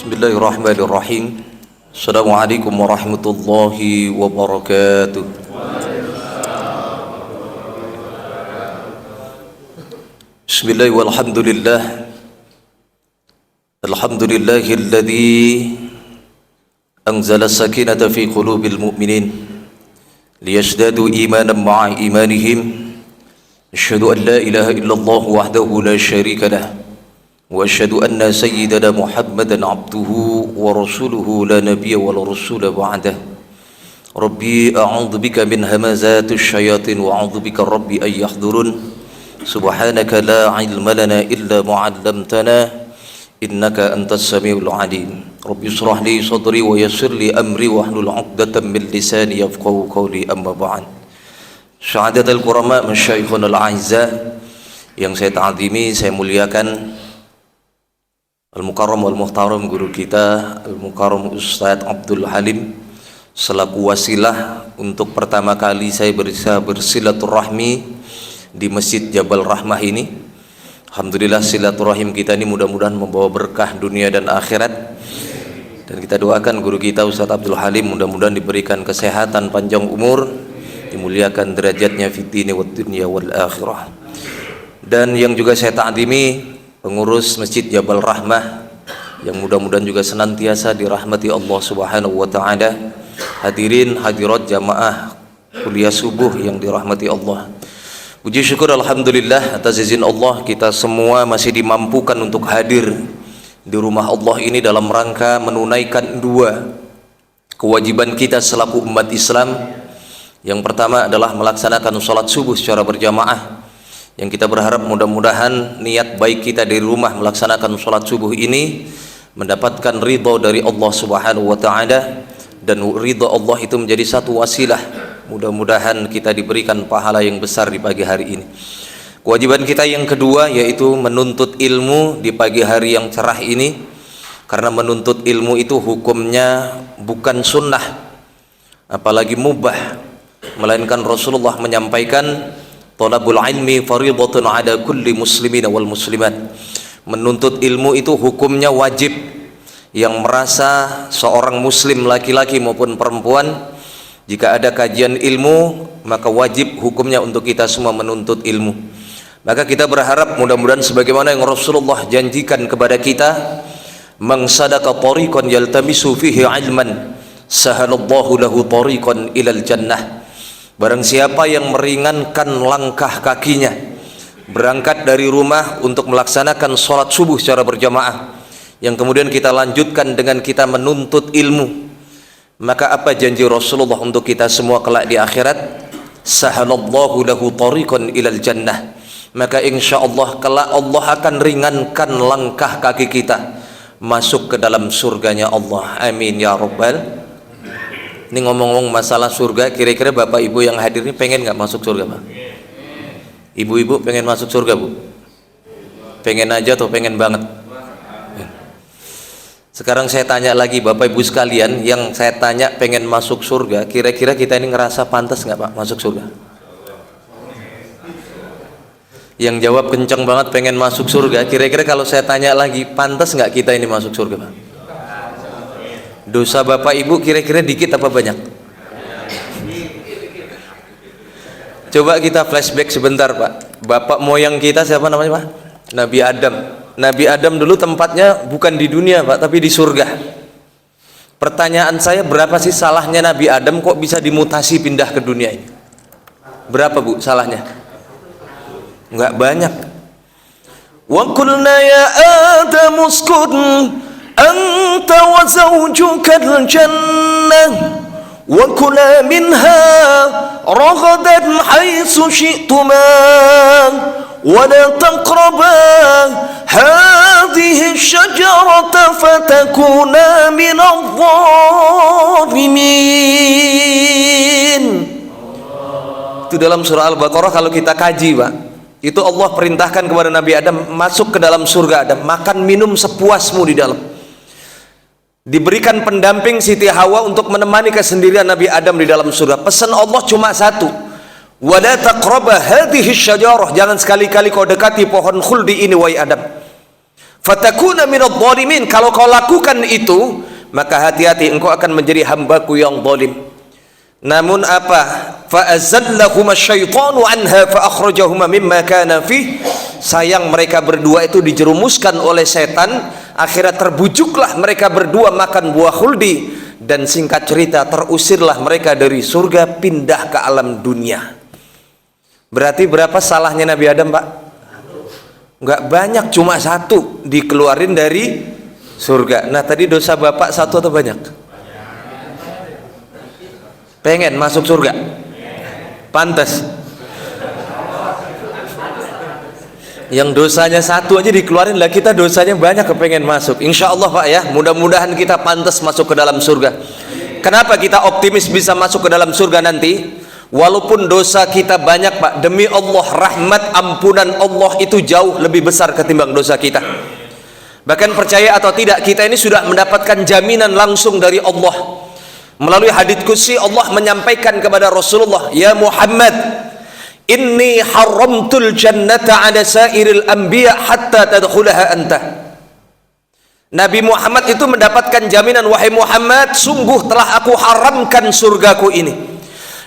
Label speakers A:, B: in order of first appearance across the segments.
A: Bismillahirrahmanirrahim. Assalamualaikum warahmatullahi wabarakatuh. Bismillah walhamdulillah. Alhamdulillahilladzi anzala sakinata fi qulubil mu'minin liyazdadu imanan ma'a imanihim. Asyhadu an la ilaha illallah wahdahu la syarika lah. Wa asyhadu anna sayyidana Muhammadan abduhu wa rasuluhu la nabiyya wa la rasula ba'dah. Rabbi a'udzu bika min hamazatis syayatin wa a'udzu bika rabbi ay yahdurun. Subhanaka la ilma lana illa ma 'allamtana innaka antas samiul 'alim. Rabbi shrah li sadri wa yassir li amri wahlul 'uqdatam min lisani yafqahu qawli amma ba'd. Syahadatul qurama masyaikhunal a'izza yang saya ta'zimi, saya muliakan, Al-Mukarram wal-Muhtaram guru kita Al-Mukarram Ustadz Abdul Halim selaku wasilah untuk pertama kali saya bisa bersilaturahmi di Masjid Jabal Rahmah ini. Alhamdulillah silaturahim kita ini mudah-mudahan membawa berkah dunia dan akhirat, dan kita doakan guru kita Ustadz Abdul Halim mudah-mudahan diberikan kesehatan, panjang umur, dimuliakan derajatnya fid dini wad dunya wal akhirah. Dan yang juga saya ta'zimi, pengurus Masjid Jabal Rahmah yang mudah-mudahan juga senantiasa dirahmati Allah Subhanahu wa taala. Hadirin hadirat jamaah kuliah subuh yang dirahmati Allah. Puji syukur alhamdulillah atas izin Allah kita semua masih dimampukan untuk hadir di rumah Allah ini dalam rangka menunaikan dua kewajiban kita selaku umat Islam. Yang pertama adalah melaksanakan sholat subuh secara berjamaah, yang kita berharap mudah-mudahan niat baik kita dari rumah melaksanakan sholat subuh ini mendapatkan ridha dari Allah Subhanahu wa ta'ala, dan ridha Allah itu menjadi satu wasilah mudah-mudahan kita diberikan pahala yang besar di pagi hari ini. Kewajiban kita yang kedua yaitu menuntut ilmu di pagi hari yang cerah ini, karena menuntut ilmu itu hukumnya bukan sunnah apalagi mubah, melainkan Rasulullah menyampaikan Talabul ilmi faridatun ala kulli muslimin wal muslimat. Menuntut ilmu itu hukumnya wajib. Yang merasa seorang muslim laki-laki maupun perempuan, jika ada kajian ilmu maka wajib hukumnya untuk kita semua menuntut ilmu. Maka kita berharap mudah-mudahan sebagaimana yang Rasulullah janjikan kepada kita, man sadaka tariqan yaltamisu fihi ilman sahalallahu lahu tariqan ilal jannah. Barang siapa yang meringankan langkah kakinya berangkat dari rumah untuk melaksanakan sholat subuh secara berjamaah, yang kemudian kita lanjutkan dengan kita menuntut ilmu, maka apa janji Rasulullah untuk kita semua kelak di akhirat? Sahalallahu lahu tariqan ilal jannah. Maka insya Allah kelak Allah akan ringankan langkah kaki kita masuk ke dalam surganya Allah. Amin ya rabbal. Ini ngomong-ngomong masalah surga, kira-kira bapak ibu yang hadir ini pengen nggak masuk surga, Pak? Ibu-ibu pengen masuk surga, Bu? Pengen aja atau pengen banget? Sekarang saya tanya lagi bapak ibu sekalian, yang saya tanya pengen masuk surga, kira-kira kita ini ngerasa pantas nggak, Pak, masuk surga? Yang jawab kenceng banget pengen masuk surga, kira-kira kalau saya tanya lagi, pantas nggak kita ini masuk surga, Pak? Dosa bapak ibu kira-kira dikit apa banyak? Coba kita flashback sebentar, Pak. Bapak moyang kita siapa namanya, Pak? Nabi Adam. Nabi Adam dulu tempatnya bukan di dunia, Pak, tapi di surga. Pertanyaan saya, berapa sih salahnya Nabi Adam kok bisa dimutasi pindah ke dunia ini? Berapa, Bu, salahnya? Enggak banyak. Wa qulna ya Adam uskun anta wa zawjuka al-jannah wa kula minha ragadan haitsu syi'tuma wa la taqraba hadhihi asy-syajarata fatakuna min adh-dhalimin. Itu dalam surah Al-Baqarah. Kalau kita kaji, Pak, itu Allah perintahkan kepada Nabi Adam masuk ke dalam surga Adam, makan minum sepuasmu di dalam. Diberikan pendamping Siti Hawa untuk menemani kesendirian Nabi Adam di dalam surga. Pesan Allah cuma satu, wala taqraba hadhihi syajarah, jangan sekali-kali kau dekati pohon khuldi ini wahai Adam. Fatakuna minadh dhalimin. Kalau kau lakukan itu, maka hati-hati engkau akan menjadi hambaku yang zalim. Namun apa? Fa'azallahuma syaitanu anha fa'akhrajahuma mimma kana fih. Sayang mereka berdua itu dijerumuskan oleh setan, akhirnya terbujuklah mereka berdua makan buah khuldi, dan singkat cerita terusirlah mereka dari surga pindah ke alam dunia. Berarti berapa salahnya Nabi Adam, Pak? Enggak banyak, cuma satu, dikeluarin dari surga. Nah tadi dosa bapak satu atau banyak? Pengen masuk surga? Pantas. Yang dosanya satu aja dikeluarin, lah kita dosanya banyak kepengen masuk. Insya Allah Pak ya, mudah-mudahan kita pantas masuk ke dalam surga. Kenapa kita optimis bisa masuk ke dalam surga nanti? Walaupun dosa kita banyak Pak, demi Allah rahmat ampunan Allah itu jauh lebih besar ketimbang dosa kita. Bahkan percaya atau tidak, kita ini sudah mendapatkan jaminan langsung dari Allah. Melalui hadits qudsi Allah menyampaikan kepada Rasulullah, ya Muhammad, inni haramtul jannata ala sairil anbiya hatta tadkhulaha anta. Nabi Muhammad itu mendapatkan jaminan, wahai Muhammad, sungguh telah aku haramkan surgaku ini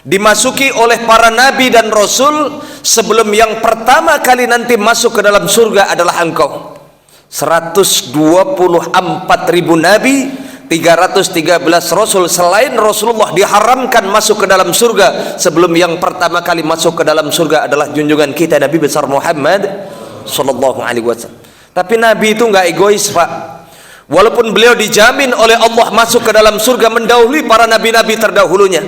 A: dimasuki oleh para nabi dan rasul sebelum yang pertama kali nanti masuk ke dalam surga adalah engkau. 124.000 nabi, 313 rasul selain Rasulullah diharamkan masuk ke dalam surga sebelum yang pertama kali masuk ke dalam surga adalah junjungan kita Nabi besar Muhammad sallallahu alaihi wasallam. Tapi Nabi itu nggak egois Pak. Walaupun beliau dijamin oleh Allah masuk ke dalam surga mendahului para nabi-nabi terdahulunya,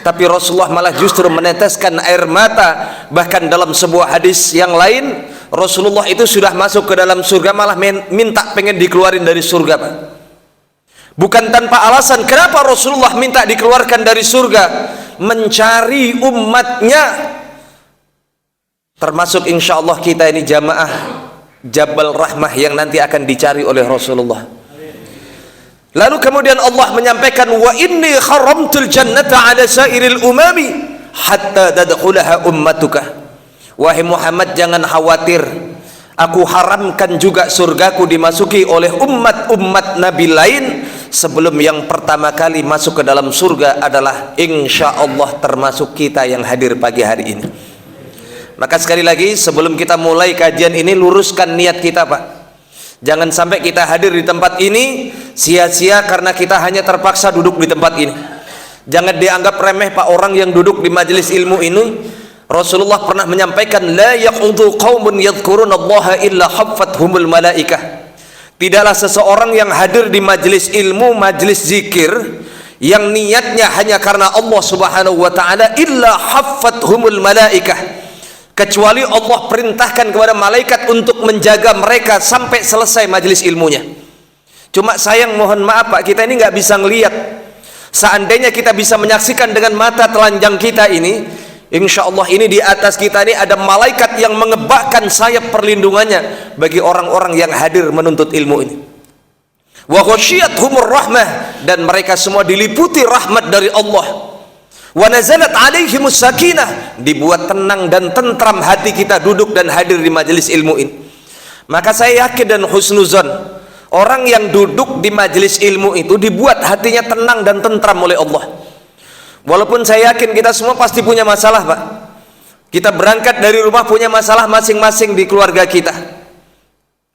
A: tapi Rasulullah malah justru meneteskan air mata. Bahkan dalam sebuah hadis yang lain, Rasulullah itu sudah masuk ke dalam surga malah minta pengen dikeluarin dari surga Pak. Bukan tanpa alasan. Kenapa Rasulullah minta dikeluarkan dari surga? Mencari umatnya, termasuk insya Allah kita ini jamaah Jabal Rahmah yang nanti akan dicari oleh Rasulullah. Lalu kemudian Allah menyampaikan, wa inni haramtul jannata ala sairil umami hatta tadkhulaha ummatuka. Wahai Muhammad, jangan khawatir, aku haramkan juga surgaku dimasuki oleh umat-umat nabi lain sebelum yang pertama kali masuk ke dalam surga adalah insya Allah termasuk kita yang hadir pagi hari ini. Maka sekali lagi sebelum kita mulai kajian ini, luruskan niat kita Pak. Jangan sampai kita hadir di tempat ini sia-sia karena kita hanya terpaksa duduk di tempat ini. Jangan dianggap remeh Pak orang yang duduk di majelis ilmu ini. Rasulullah pernah menyampaikan, la yaqudu qaumun yadhkurunallaha illa haffathumul malaikah. Tidaklah seseorang yang hadir di majelis ilmu, majelis zikir, yang niatnya hanya karena Allah Subhanahu wa taala, illa haffathumul malaikah, kecuali Allah perintahkan kepada malaikat untuk menjaga mereka sampai selesai majelis ilmunya. Cuma sayang, mohon maaf Pak, kita ini nggak bisa ngelihat. Seandainya kita bisa menyaksikan dengan mata telanjang kita ini, insya Allah ini di atas kita ini ada malaikat yang mengebakkan sayap perlindungannya bagi orang-orang yang hadir menuntut ilmu ini. Wa ghasyiyatuhumur rahmah, dan mereka semua diliputi rahmat dari Allah. Wa nazalat alaihimus sakinah, dibuat tenang dan tentram hati kita duduk dan hadir di majelis ilmu ini. Maka saya yakin dan husnuzon, orang yang duduk di majelis ilmu itu dibuat hatinya tenang dan tentram oleh Allah. Walaupun saya yakin kita semua pasti punya masalah Pak. Kita berangkat dari rumah punya masalah masing-masing di keluarga kita.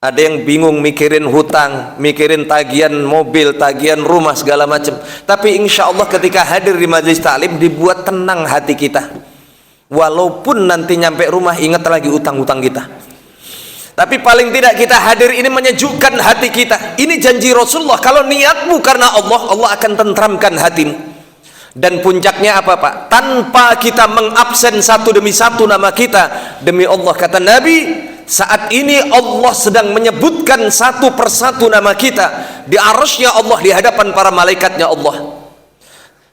A: Ada yang bingung mikirin hutang, mikirin tagihan mobil, tagihan rumah, segala macam. Tapi insya Allah ketika hadir di majelis taklim dibuat tenang hati kita. Walaupun nanti nyampe rumah ingat lagi utang-utang kita. Tapi paling tidak kita hadir ini menyejukkan hati kita. Ini janji Rasulullah, kalau niatmu karena Allah, Allah akan tentramkan hatimu. Dan puncaknya apa Pak? Tanpa kita mengabsen satu demi satu nama kita, demi Allah kata Nabi, saat ini Allah sedang menyebutkan satu persatu nama kita di arsy-Nya Allah, di hadapan para malaikatnya Allah.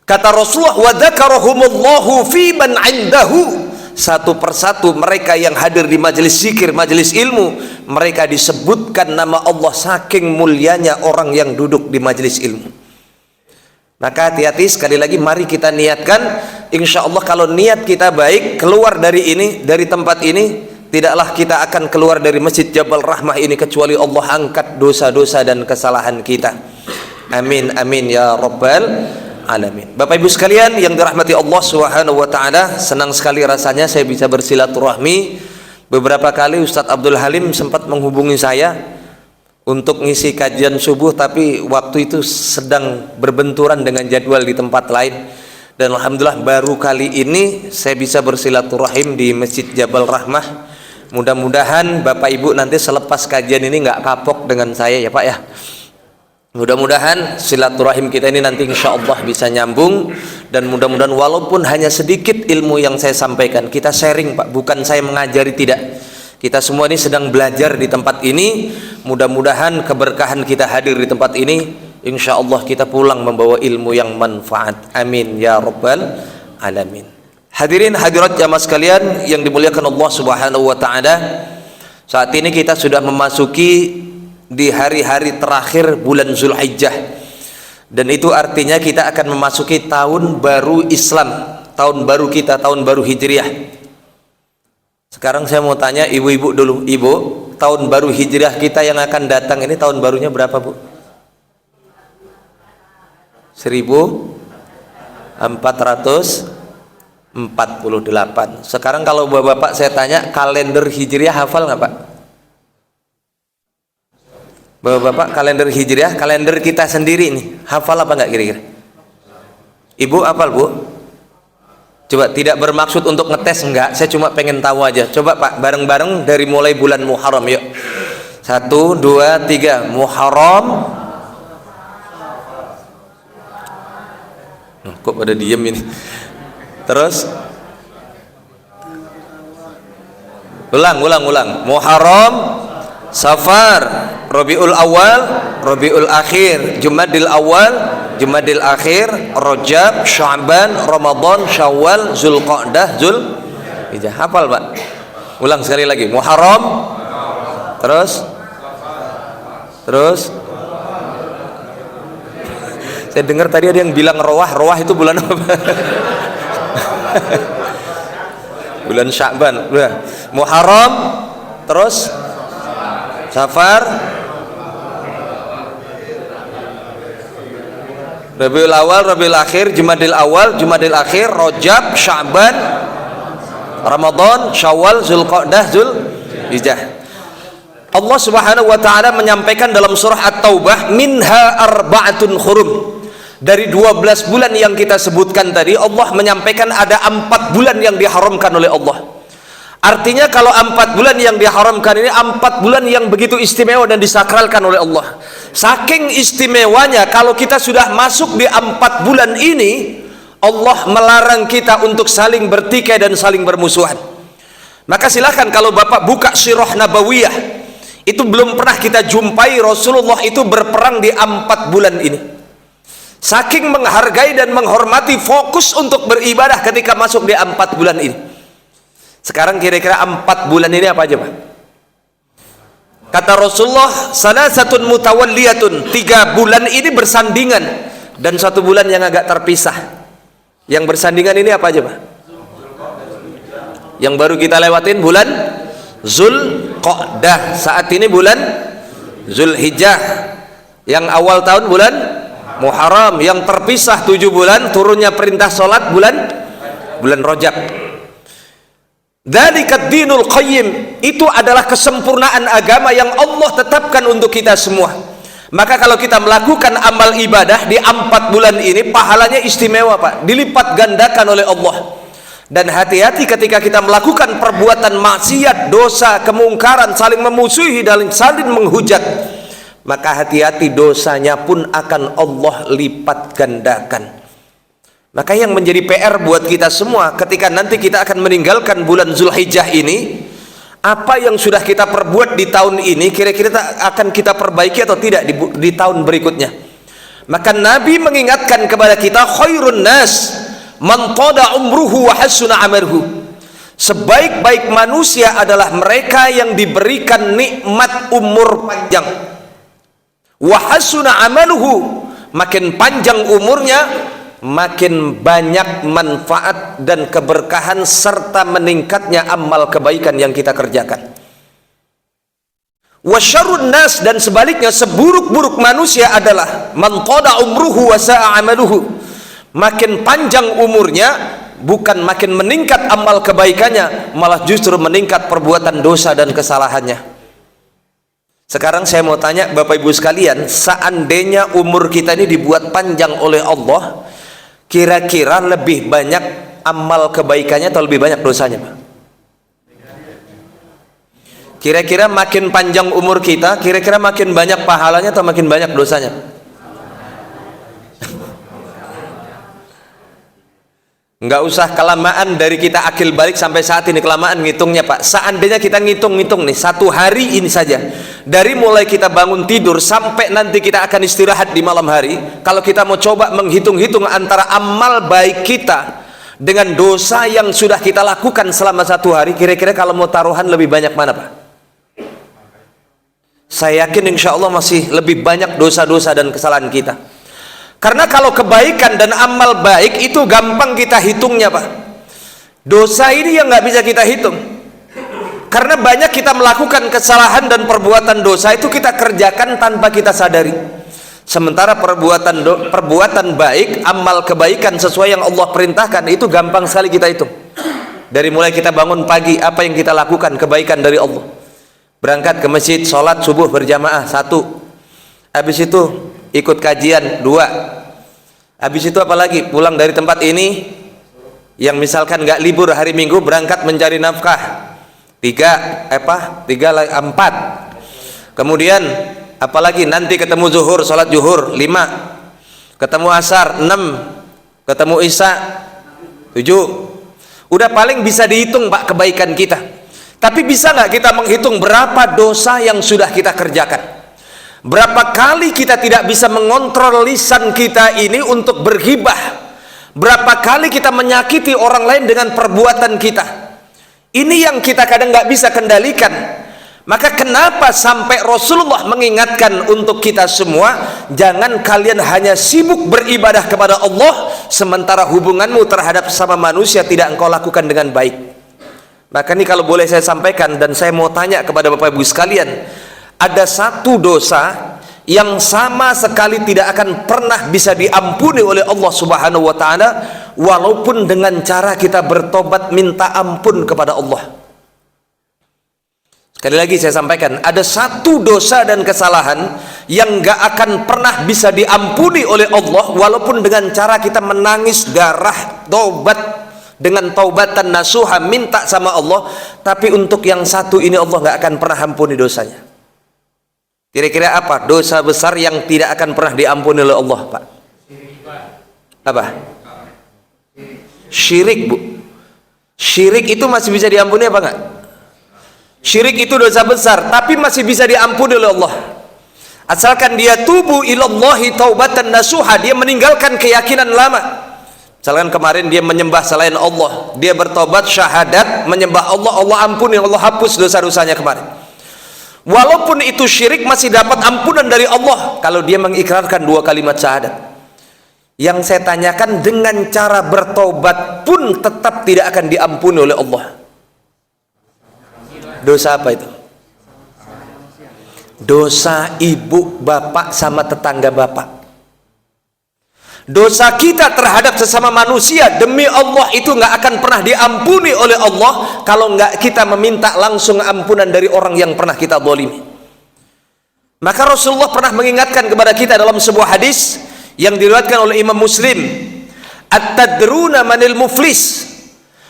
A: Kata Rasulullah, wa dzakarahumullahu fi man 'indahu, satu persatu mereka yang hadir di majelis zikir, majelis ilmu, mereka disebutkan nama Allah saking mulianya orang yang duduk di majelis ilmu. Maka hati-hati, sekali lagi mari kita niatkan, insya Allah kalau niat kita baik, keluar dari ini, dari tempat ini, tidaklah kita akan keluar dari Masjid Jabal Rahmah ini kecuali Allah angkat dosa-dosa dan kesalahan kita. Amin amin ya rabbal alamin. Bapak Ibu sekalian yang dirahmati Allah Subhanahu wa taala, senang sekali rasanya saya bisa bersilaturahmi. Beberapa kali Ustadz Abdul Halim sempat menghubungi saya untuk ngisi kajian subuh, tapi waktu itu sedang berbenturan dengan jadwal di tempat lain, dan alhamdulillah baru kali ini saya bisa bersilaturahim di Masjid Jabal Rahmah. Mudah-mudahan Bapak Ibu nanti selepas kajian ini nggak kapok dengan saya ya Pak ya. Mudah-mudahan silaturahim kita ini nanti insya Allah bisa nyambung, dan mudah-mudahan walaupun hanya sedikit ilmu yang saya sampaikan, kita sharing Pak, bukan saya mengajari, tidak. Kita semua ini sedang belajar di tempat ini. Mudah-mudahan keberkahan kita hadir di tempat ini, insya Allah kita pulang membawa ilmu yang manfaat. Amin ya rabbal alamin. Hadirin hadirat jamaah sekalian yang dimuliakan Allah Subhanahu wa taala, saat ini kita sudah memasuki di hari-hari terakhir bulan Zulhijjah, dan itu artinya kita akan memasuki tahun baru Islam, tahun baru kita, tahun baru Hijriah. Sekarang saya mau tanya ibu-ibu dulu, ibu, tahun baru Hijriah kita yang akan datang ini tahun barunya berapa Bu? 1448. Sekarang kalau bapak-bapak saya tanya kalender Hijriah hafal nggak Pak? Bapak-bapak kalender Hijriah, kalender kita sendiri ini hafal apa nggak kira-kira? Ibu hafal Bu? Coba, tidak bermaksud untuk ngetes, enggak, saya cuma pengen tahu aja. Coba Pak, bareng-bareng dari mulai bulan Muharram yuk. 1, 2, 3 Muharram. Kok pada diem ini? Terus ulang Muharram, Safar, Rabiul Awal, Rabiul Akhir, Jumadil Awal, Jumadil Akhir, Rajab, Sya'ban, Ramadan, Syawal, Zulqa'dah, Zulhijjah. Hafal Pak? Ulang sekali lagi. Muharram, terus saya dengar tadi ada yang bilang Rawah itu bulan apa? Bulan Sya'ban. Muharram, terus Safar, Rabiul Awal, Rabiul Akhir, Jumadil Awal, Jumadil Akhir, Rajab, Sya'ban, Ramadan, Syawal, Zulqa'dah, Zulhijjah. Allah Subhanahu wa taala menyampaikan dalam surah At-Taubah, minha arba'atun hurum. Dari 12 bulan yang kita sebutkan tadi, Allah menyampaikan ada 4 bulan yang diharamkan oleh Allah. Artinya kalau 4 bulan yang diharamkan ini 4 bulan yang begitu istimewa dan disakralkan oleh Allah. Saking istimewanya, kalau kita sudah masuk di 4 bulan ini, Allah melarang kita untuk saling bertikai dan saling bermusuhan. Maka silahkan kalau Bapak buka Sirah Nabawiyah, itu belum pernah kita jumpai Rasulullah itu berperang di 4 bulan ini. Saking menghargai dan menghormati, fokus untuk beribadah ketika masuk di 4 bulan ini. Sekarang kira-kira 4 bulan ini apa aja Pak? Kata Rasulullah, salasatun mutawalliyatun, 3 bulan ini bersandingan, dan 1 bulan yang agak terpisah. Yang bersandingan ini apa aja Pak? Yang baru kita lewatin bulan Zulqa'dah, saat ini bulan Zulhijjah, yang awal tahun bulan Muharram, yang terpisah 7 bulan turunnya perintah sholat bulan Rajab. Dzalikat dinul qayyim, itu adalah kesempurnaan agama yang Allah tetapkan untuk kita semua. Maka kalau kita melakukan amal ibadah di 4 bulan ini, pahalanya istimewa Pak, dilipat gandakan oleh Allah. Dan hati-hati ketika kita melakukan perbuatan maksiat, dosa, kemungkaran, saling memusuhi dan saling menghujat, maka hati-hati dosanya pun akan Allah lipat gandakan. Maka yang menjadi PR buat kita semua ketika nanti kita akan meninggalkan bulan Zulhijjah ini, apa yang sudah kita perbuat di tahun ini kira-kira akan kita perbaiki atau tidak di tahun berikutnya. Maka Nabi mengingatkan kepada kita, khairun nas man qada umruhu wa hasuna amaluhu. Sebaik-baik manusia adalah mereka yang diberikan nikmat umur panjang. Wa hasuna amaluhu, makin panjang umurnya, makin banyak manfaat dan keberkahan serta meningkatnya amal kebaikan yang kita kerjakan. Wa syarrun nas, dan sebaliknya seburuk-buruk manusia adalah man qada umruhu wa sa'a amaluhu. Makin panjang umurnya bukan makin meningkat amal kebaikannya, malah justru meningkat perbuatan dosa dan kesalahannya. Sekarang saya mau tanya Bapak Ibu sekalian, seandainya umur kita ini dibuat panjang oleh Allah, kira-kira lebih banyak amal kebaikannya atau lebih banyak dosanya, Pak? Kira-kira makin panjang umur kita, kira-kira makin banyak pahalanya atau makin banyak dosanya? Nggak usah kelamaan dari kita akil balik sampai saat ini kelamaan ngitungnya, Pak. Seandainya kita ngitung-ngitung nih satu hari ini saja, dari mulai kita bangun tidur sampai nanti kita akan istirahat di malam hari, kalau kita mau coba menghitung-hitung antara amal baik kita dengan dosa yang sudah kita lakukan selama satu hari, kira-kira kalau mau taruhan lebih banyak mana, Pak? Saya yakin insya Allah masih lebih banyak dosa-dosa dan kesalahan kita. Karena kalau kebaikan dan amal baik itu gampang kita hitungnya, Pak. Dosa ini yang nggak bisa kita hitung. Karena banyak kita melakukan kesalahan dan perbuatan dosa itu kita kerjakan tanpa kita sadari. Sementara perbuatan baik, amal kebaikan sesuai yang Allah perintahkan itu gampang sekali kita hitung. Dari mulai kita bangun pagi, apa yang kita lakukan kebaikan dari Allah. Berangkat ke masjid, sholat subuh berjamaah 1. Habis itu ikut kajian 2. Habis itu apalagi pulang dari tempat ini yang misalkan nggak libur hari Minggu, berangkat mencari nafkah 4. Kemudian apalagi nanti ketemu zuhur, sholat zuhur 5, ketemu asar 6, ketemu isya 7. Udah paling bisa dihitung, Pak, kebaikan kita. Tapi bisa nggak kita menghitung berapa dosa yang sudah kita kerjakan? Berapa kali kita tidak bisa mengontrol lisan kita ini untuk berghibah? Berapa kali kita menyakiti orang lain dengan perbuatan kita? Ini yang kita kadang nggak bisa kendalikan. Maka kenapa sampai Rasulullah mengingatkan untuk kita semua, jangan kalian hanya sibuk beribadah kepada Allah sementara hubunganmu terhadap sesama manusia tidak engkau lakukan dengan baik. Maka ini kalau boleh saya sampaikan, dan saya mau tanya kepada Bapak Ibu sekalian, ada satu dosa yang sama sekali tidak akan pernah bisa diampuni oleh Allah Subhanahu wa taala walaupun dengan cara kita bertobat minta ampun kepada Allah. Sekali lagi saya sampaikan, ada satu dosa dan kesalahan yang gak akan pernah bisa diampuni oleh Allah walaupun dengan cara kita menangis darah, tobat dengan taubatan nasuha, minta sama Allah, tapi untuk yang satu ini Allah gak akan pernah ampuni dosanya. Kira-kira apa dosa besar yang tidak akan pernah diampuni oleh Allah, Pak? Apa? Syirik, Bu. Syirik itu masih bisa diampuni apa enggak? Syirik itu dosa besar, tapi masih bisa diampuni oleh Allah. Asalkan dia tubu ilallahi taubatan nasuha, dia meninggalkan keyakinan lama. Misalkan kemarin dia menyembah selain Allah, dia bertobat syahadat menyembah Allah, Allah ampuni, Allah hapus dosa-dosanya kemarin. Walaupun itu syirik masih dapat ampunan dari Allah kalau dia mengikrarkan 2 kalimat syahadat. Yang saya tanyakan, dengan cara bertobat pun tetap tidak akan diampuni oleh Allah. Dosa apa itu? Dosa ibu, bapak sama tetangga bapak. Dosa kita terhadap sesama manusia demi Allah itu nggak akan pernah diampuni oleh Allah kalau nggak kita meminta langsung ampunan dari orang yang pernah kita zalimi. Maka Rasulullah pernah mengingatkan kepada kita dalam sebuah hadis yang diriwayatkan oleh Imam Muslim, at-tadruna manil muflis?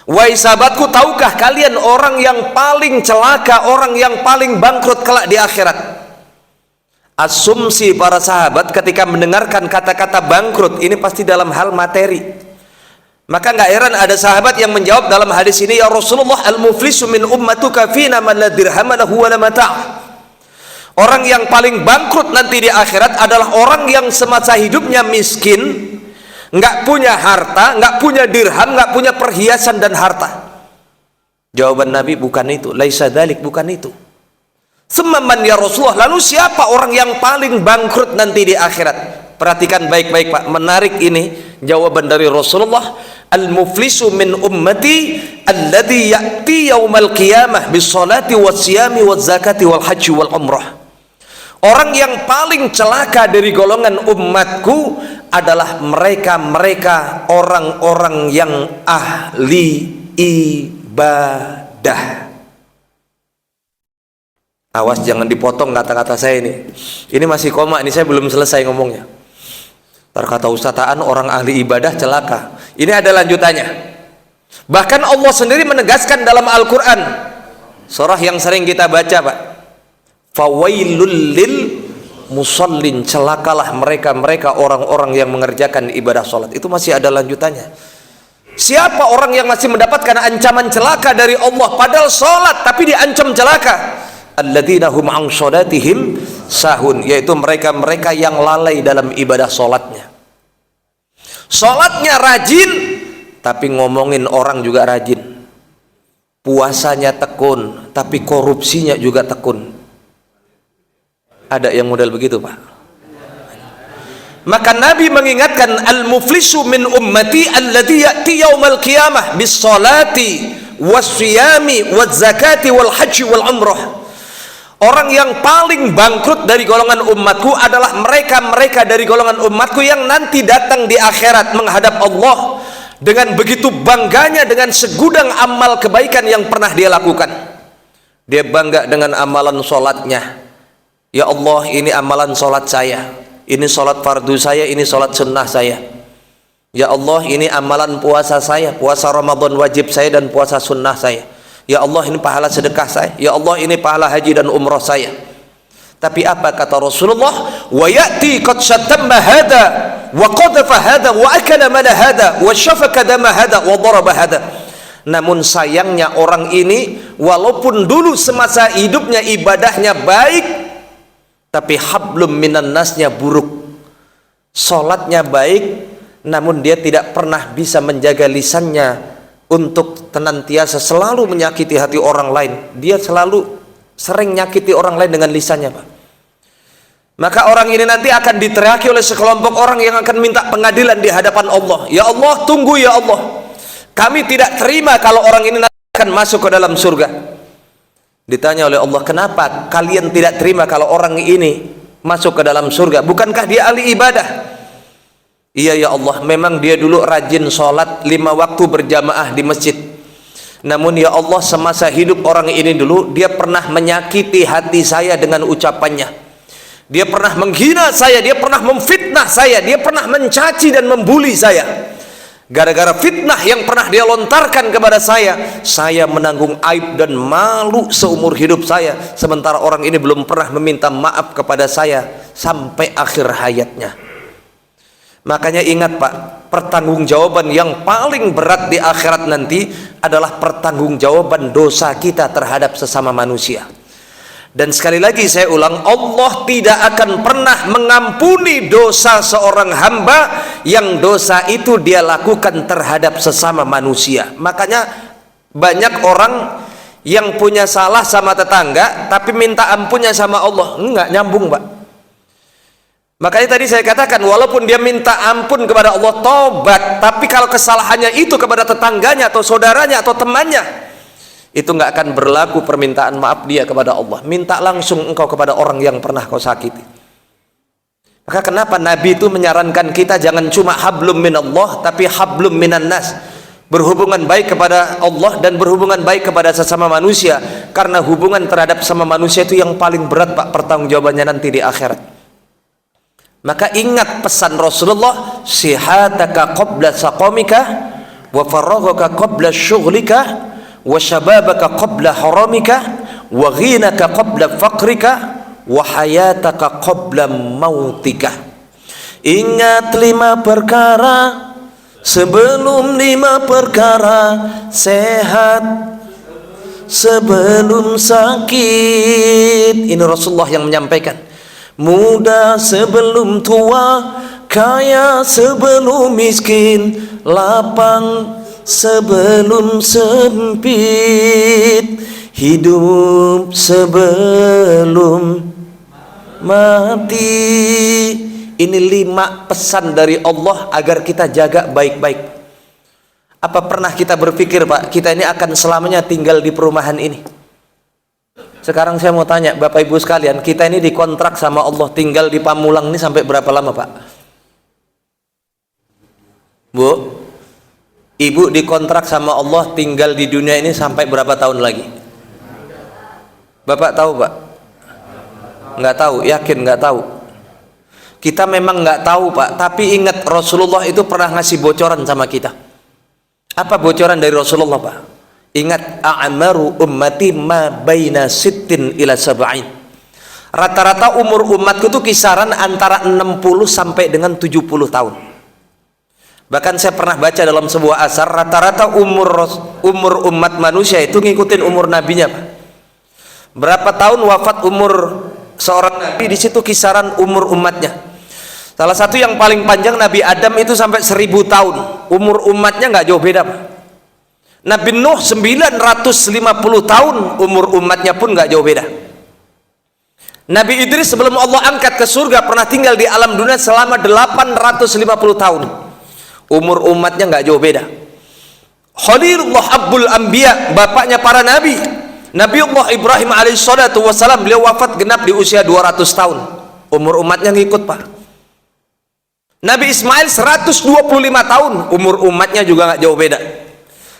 A: Wahai sahabatku, tahukah kalian orang yang paling celaka, orang yang paling bangkrut kelak di akhirat? Asumsi para sahabat ketika mendengarkan kata-kata bangkrut ini pasti dalam hal materi. Maka nggak heran ada sahabat yang menjawab dalam hadis ini, ya Rasulullah, al-muflisu min ummatuka fina man la dirham lahu wa la mata'. Orang yang paling bangkrut nanti di akhirat adalah orang yang semasa hidupnya miskin, nggak punya harta, nggak punya dirham, nggak punya perhiasan dan harta. Jawaban Nabi, bukan itu, laisa dzalik, bukan itu. Semaman ya Rasulullah, lalu siapa orang yang paling bangkrut nanti di akhirat? Perhatikan baik-baik, Pak, menarik ini Jawaban dari Rasulullah, al-muflisu min ummati alladhi ya'ti yaumal qiyamah bisolati wassiyami wazzakati wal haji wal umrah. Orang yang paling celaka dari golongan umatku adalah mereka orang-orang yang ahli ibadah. Awas jangan dipotong kata-kata saya ini. Ini masih koma, ini saya belum selesai ngomongnya. Kata Ustazaan orang ahli ibadah celaka. Ini ada lanjutannya. Bahkan Allah sendiri menegaskan dalam Al-Quran, surah yang sering kita baca, Pak, fawailul lil musallin, celakalah mereka orang-orang yang mengerjakan ibadah sholat. Itu masih ada lanjutannya. Siapa orang yang masih mendapatkan ancaman celaka dari Allah padahal sholat tapi diancam celaka? Alladzina hum an sholatihim sahun, yaitu mereka yang lalai dalam ibadah sholatnya. Sholatnya rajin tapi ngomongin orang juga rajin. Puasanya tekun tapi korupsinya juga tekun. Ada yang model begitu, Pak. Maka Nabi mengingatkan, al-muflisu min ummati alladhi ya'ti yaumal qiyamah bis salati wassiyami wazzakati wal haji wal umrah. Orang yang paling bangkrut dari golongan umatku adalah mereka dari golongan umatku yang nanti datang di akhirat menghadap Allah dengan begitu bangganya dengan segudang amal kebaikan yang pernah dia lakukan. Dia bangga dengan amalan sholatnya. Ya Allah, ini amalan sholat saya, ini sholat fardu saya, ini sholat sunnah saya. Ya Allah, ini amalan puasa saya, puasa Ramadan wajib saya dan puasa sunnah saya. Ya Allah, ini pahala sedekah saya. Ya Allah, ini pahala haji dan umrah saya. Tapi apa kata Rasulullah? Wa ya'ti qad syatamma hada wa qadhafa hada wa akala mala hada wa syafaka dama hada wa daraba hada. Namun sayangnya orang ini walaupun dulu semasa hidupnya ibadahnya baik, tapi hablum minan nasnya buruk. Salatnya baik, namun dia tidak pernah bisa menjaga lisannya untuk senantiasa selalu menyakiti hati orang lain. Dia selalu sering nyakiti orang lain dengan lisannya, Pak. Maka orang ini nanti akan diteriaki oleh sekelompok orang yang akan minta pengadilan di hadapan Allah. Ya Allah, tunggu ya Allah, kami tidak terima kalau orang ini akan masuk ke dalam surga. Ditanya oleh Allah, kenapa kalian tidak terima kalau orang ini masuk ke dalam surga? Bukankah dia ahli ibadah? Iya ya Allah, memang dia dulu rajin sholat 5 waktu berjamaah di masjid. Namun ya Allah, semasa hidup orang ini dulu dia pernah menyakiti hati saya dengan ucapannya. Dia pernah menghina saya, dia pernah memfitnah saya, dia pernah mencaci dan membuli saya. Gara-gara fitnah yang pernah dia lontarkan kepada saya menanggung aib dan malu seumur hidup saya. Sementara orang ini belum pernah meminta maaf kepada saya sampai akhir hayatnya. Makanya ingat, Pak, pertanggungjawaban yang paling berat di akhirat nanti adalah pertanggungjawaban dosa kita terhadap sesama manusia. Dan sekali lagi saya ulang, Allah tidak akan pernah mengampuni dosa seorang hamba yang dosa itu dia lakukan terhadap sesama manusia. Makanya banyak orang yang punya salah sama tetangga tapi minta ampunnya sama Allah. Enggak nyambung, Pak. Makanya tadi saya katakan, walaupun dia minta ampun kepada Allah, tobat, tapi kalau kesalahannya itu kepada tetangganya atau saudaranya atau temannya, itu nggak akan berlaku permintaan maaf dia kepada Allah. Minta langsung engkau kepada orang yang pernah kau sakiti. Maka kenapa Nabi itu menyarankan kita jangan cuma hablum minallah, tapi hablum minan nas, berhubungan baik kepada Allah dan berhubungan baik kepada sesama manusia, karena hubungan terhadap sesama manusia itu yang paling berat, Pak, pertanggungjawabannya nanti di akhirat. Maka ingat pesan Rasulullah, sihataka qabla saqamika wa faraghaka qabla syughlika wa syababaka qabla haramika wa ghinaka qabla faqrika wa hayataka qabla mautika. Ingat 5 perkara sebelum 5 perkara, sehat sebelum sakit. Ini Rasulullah yang menyampaikan. Muda sebelum tua, kaya sebelum miskin, lapang sebelum sempit, hidup sebelum mati. Ini 5 pesan dari Allah agar kita jaga baik-baik. Apa pernah kita berpikir, Pak, kita ini akan selamanya tinggal di perumahan ini? Sekarang saya mau tanya Bapak Ibu sekalian, kita ini dikontrak sama Allah tinggal di Pamulang ini sampai berapa lama, Pak? Bu, Ibu dikontrak sama Allah tinggal di dunia ini sampai berapa tahun lagi? Bapak tahu, Pak? Nggak tahu, yakin nggak tahu. Kita memang nggak tahu, Pak, tapi ingat Rasulullah itu pernah ngasih bocoran sama kita. Apa bocoran dari Rasulullah, Pak? Ingat, a'maru ummati ma baina sittin ila sab'in. Rata-rata umur umatku itu kisaran antara 60 sampai dengan 70 tahun. Bahkan saya pernah baca dalam sebuah asar, rata-rata umur umat manusia itu ngikutin umur nabinya, Pak. Berapa tahun wafat umur seorang nabi, di situ kisaran umur umatnya. Salah satu yang paling panjang Nabi Adam itu sampai 1000 tahun. Umur umatnya nggak jauh beda, Pak. Nabi Nuh 950 tahun, umur umatnya pun nggak jauh beda. Nabi Idris sebelum Allah angkat ke surga pernah tinggal di alam dunia selama 850 tahun. Umur umatnya nggak jauh beda. Khalilullah Abul Anbiya, bapaknya para nabi, Nabiullah Ibrahim alaihissalatu wassalam, beliau wafat genap di usia 200 tahun. Umur umatnya ngikut, Pak. Nabi Ismail 125 tahun, umur umatnya juga nggak jauh beda.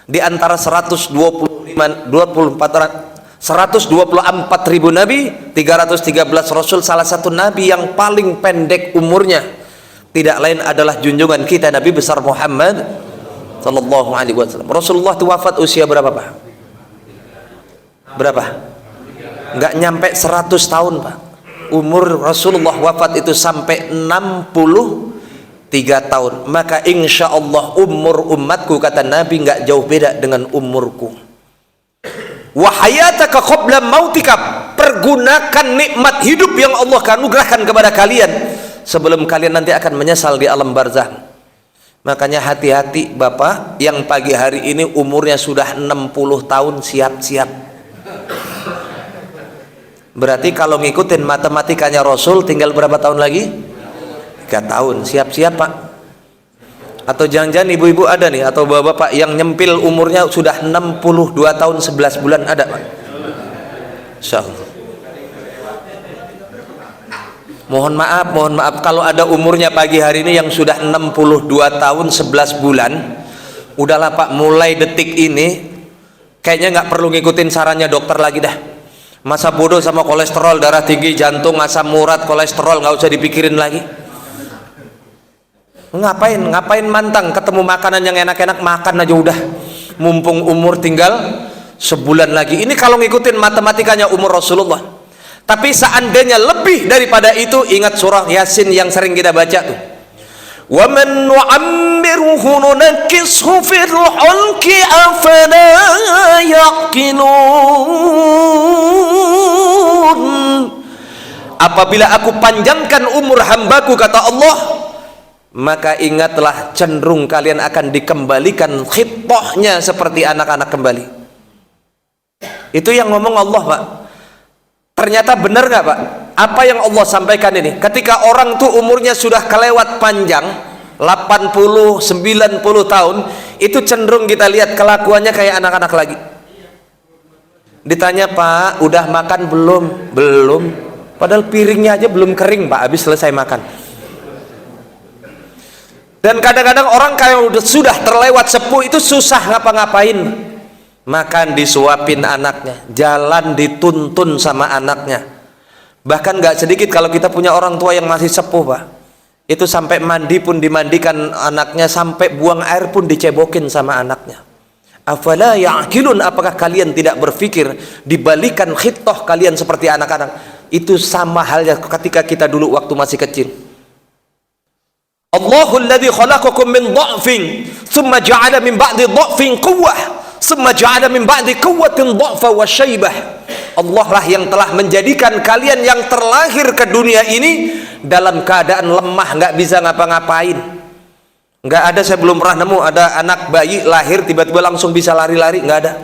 A: Di antara 124 ribu nabi, 313 rasul, salah satu nabi yang paling pendek umurnya tidak lain adalah junjungan kita Nabi besar Muhammad sallallahu alaihi wasallam. Rasulullah itu wafat usia berapa, Pak? Berapa? Nggak nyampe 100 tahun, Pak. Umur Rasulullah wafat itu sampai 63 tahun. Maka insya Allah umur umatku, kata Nabi, nggak jauh beda dengan umurku. Wahayataka qabla mautika, pergunakan nikmat hidup yang Allah anugerahkan kepada kalian sebelum kalian nanti akan menyesal di alam barzah. Makanya hati-hati Bapak yang pagi hari ini umurnya sudah 60 tahun, siap-siap. Berarti kalau ngikutin matematikanya Rasul tinggal berapa tahun lagi? 3 tahun, siap-siap, Pak. Atau jangan-jangan ibu-ibu ada nih, atau bapak-bapak yang nyempil umurnya sudah 62 tahun 11 bulan, ada, Pak? Insyaallah. Mohon maaf kalau ada umurnya pagi hari ini yang sudah 62 tahun 11 bulan. Udahlah, Pak, mulai detik ini kayaknya nggak perlu ngikutin sarannya dokter lagi dah. Masa bodoh sama kolesterol, darah tinggi, jantung, asam urat, kolesterol nggak usah dipikirin lagi. Ngapain mantang ketemu makanan yang enak-enak, makan aja udah. Mumpung umur tinggal sebulan lagi. Ini kalau ngikutin matematikanya umur Rasulullah. Tapi seandainya lebih daripada itu, ingat surah Yasin yang sering kita baca tuh. Wa man nu'ammirhu nunakkishu fil khalqi afala yaqilun. Apabila aku panjangkan umur hambaku, kata Allah, maka ingatlah cenderung kalian akan dikembalikan khitohnya seperti anak-anak kembali. Itu yang ngomong Allah, Pak. Ternyata benar nggak, Pak? Apa yang Allah sampaikan ini? Ketika orang tuh umurnya sudah kelewat panjang 80, 90 tahun, itu cenderung kita lihat kelakuannya kayak anak-anak lagi. Ditanya, Pak, udah makan belum? Belum. Padahal piringnya aja belum kering, Pak, habis selesai makan. Dan kadang-kadang orang kalau sudah terlewat sepuh itu susah ngapa-ngapain. Makan disuapin anaknya, jalan dituntun sama anaknya. Bahkan nggak sedikit kalau kita punya orang tua yang masih sepuh, Pak, itu sampai mandi pun dimandikan anaknya, sampai buang air pun dicebokin sama anaknya. Afala ya'qilun, apakah kalian tidak berpikir dibalikan khitoh kalian seperti anak-anak? Itu sama halnya ketika kita dulu waktu masih kecil. Allahul ladzi khalaqakum min dha'fin thumma ja'ala min ba'di dha'fin quwwah thumma ja'ala min ba'di quwwatin dha'fa wa syaibah. Allah lah yang telah menjadikan kalian yang terlahir ke dunia ini dalam keadaan lemah, nggak bisa ngapa-ngapain. Nggak ada, saya belum pernah nemu ada anak bayi lahir tiba-tiba langsung bisa lari-lari, nggak ada.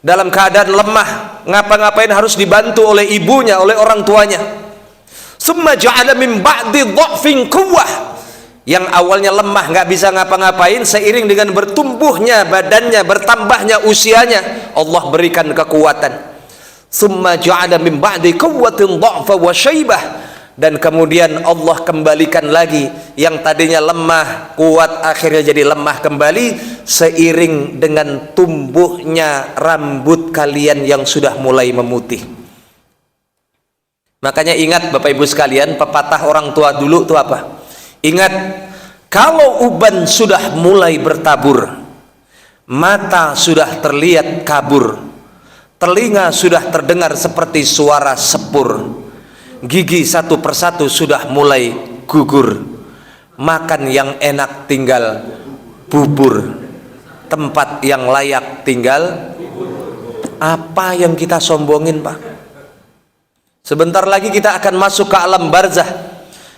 A: Dalam keadaan lemah, ngapa-ngapain harus dibantu oleh ibunya, oleh orang tuanya. Tsumma ja'ala min ba'di dha'fin quwwah. Yang awalnya lemah, nggak bisa ngapa-ngapain, seiring dengan bertumbuhnya badannya, bertambahnya usianya, Allah berikan kekuatan. Tsumma ja'ala min ba'di quwwatin dha'fa wa syaibah. Dan kemudian Allah kembalikan lagi yang tadinya lemah, kuat, akhirnya jadi lemah kembali seiring dengan tumbuhnya rambut kalian yang sudah mulai memutih. Makanya ingat Bapak Ibu sekalian, pepatah orang tua dulu itu apa? Ingat, kalau uban sudah mulai bertabur, mata sudah terlihat kabur, telinga sudah terdengar seperti suara sepur, gigi satu persatu sudah mulai gugur, makan yang enak tinggal bubur, tempat yang layak tinggal. Apa yang kita sombongin, Pak? Sebentar lagi kita akan masuk ke alam barzah.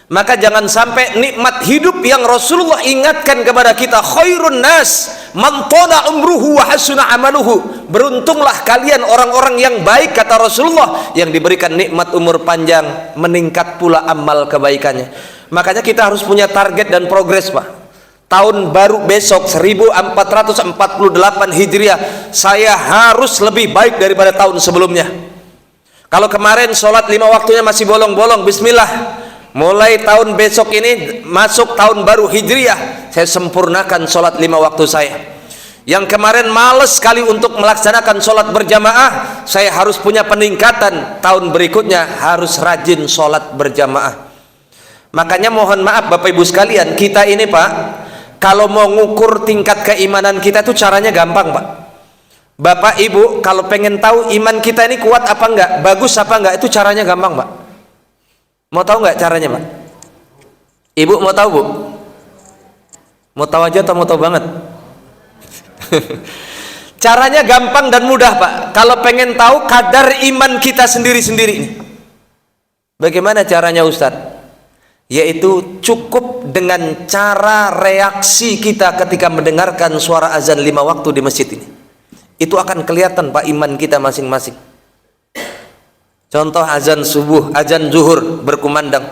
A: Maka jangan sampai nikmat hidup yang Rasulullah ingatkan kepada kita, khairun nas man tala umruhu wa hasuna amaluhu. Beruntunglah kalian orang-orang yang baik, kata Rasulullah, yang diberikan nikmat umur panjang, meningkat pula amal kebaikannya. Makanya kita harus punya target dan progres, Pak. Tahun baru besok 1448 Hijriah, saya harus lebih baik daripada tahun sebelumnya. Kalau kemarin sholat 5 waktunya masih bolong-bolong, bismillah, mulai tahun besok ini masuk tahun baru Hijriah, saya sempurnakan sholat 5 waktu saya. Yang kemarin males sekali untuk melaksanakan sholat berjamaah, saya harus punya peningkatan. Tahun berikutnya harus rajin sholat berjamaah. Makanya mohon maaf Bapak Ibu sekalian, kita ini Pak, kalau mau ngukur tingkat keimanan kita itu caranya gampang, Pak. Bapak Ibu kalau pengen tahu iman kita ini kuat apa enggak, bagus apa enggak, itu caranya gampang, Pak. Mau tahu nggak caranya, Pak? Ibu mau tahu, Bu? Mau tahu aja atau mau tahu banget? Caranya gampang dan mudah, Pak. Kalau pengen tahu kadar iman kita sendiri-sendiri, bagaimana caranya, Ustadz? Yaitu cukup dengan cara reaksi kita ketika mendengarkan suara azan 5 waktu di masjid ini. Itu akan kelihatan, Pak, iman kita masing-masing. Contoh azan subuh, azan zuhur berkumandang,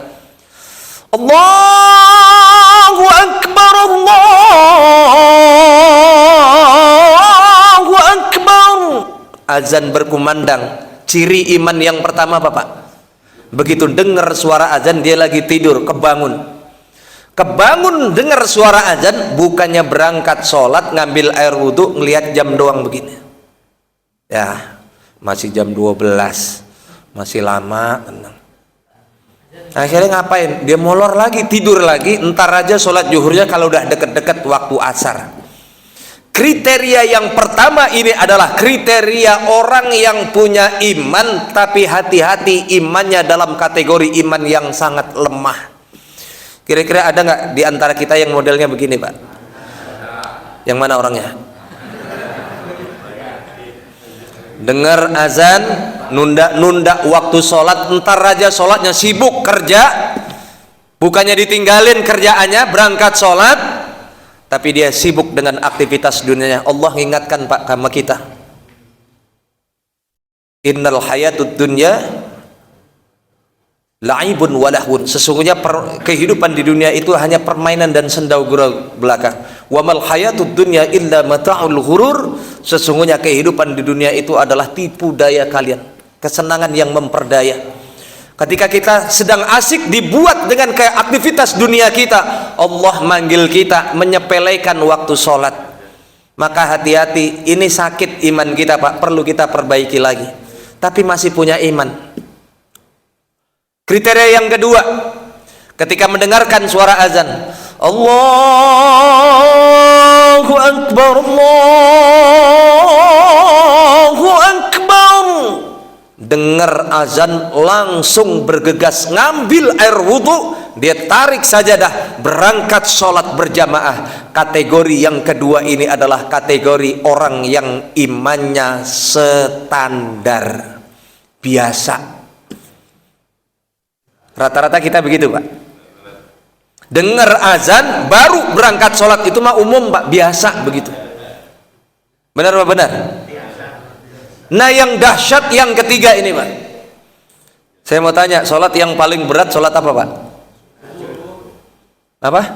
A: Allahu Akbar, Allahu Akbar. Azan berkumandang, ciri iman yang pertama, Bapak. Begitu dengar suara azan, dia lagi tidur, kebangun dengar suara azan, bukannya berangkat sholat, ngambil air wudhu, ngelihat jam doang begini, ya masih jam 12, masih lama, tenang. Akhirnya ngapain? Dia molor lagi, tidur lagi, entar aja sholat zuhurnya kalau udah deket-deket waktu asar. Kriteria yang pertama ini adalah kriteria orang yang punya iman, tapi hati-hati imannya dalam kategori iman yang sangat lemah. Kira-kira ada nggak di antara kita yang modelnya begini, Pak? Yang mana orangnya? Dengar azan, nunda waktu sholat, entar aja sholatnya, sibuk kerja, bukannya ditinggalin kerjaannya, berangkat sholat, tapi dia sibuk dengan aktivitas dunianya. Allah ingatkan, Pak, sama kita, innal hayatud dunya la'ibun walahun. Sesungguhnya kehidupan di dunia itu hanya permainan dan sendau gurau belaka. Wa mal hayatud dunya illa mata'ul ghurur. Sesungguhnya kehidupan di dunia itu adalah tipu daya kalian, kesenangan yang memperdaya. Ketika kita sedang asik dibuat dengan kayak aktivitas dunia kita, Allah manggil kita menyepelekan waktu sholat. Maka hati-hati, ini sakit iman kita, Pak, perlu kita perbaiki lagi. Tapi masih punya iman. Kriteria yang kedua, ketika mendengarkan suara azan, Allahu Akbar, Allahu Akbar. Dengar azan langsung bergegas, ngambil air wudhu, dia tarik sajadah, berangkat sholat berjamaah. Kategori yang kedua ini adalah kategori orang yang imannya standar, biasa. Rata-rata kita begitu, Pak. Dengar azan baru berangkat sholat, itu mah umum, Pak, biasa begitu. Benar apa benar? Nah, yang dahsyat yang ketiga ini, Pak. Saya mau tanya, sholat yang paling berat sholat apa Pak? Apa?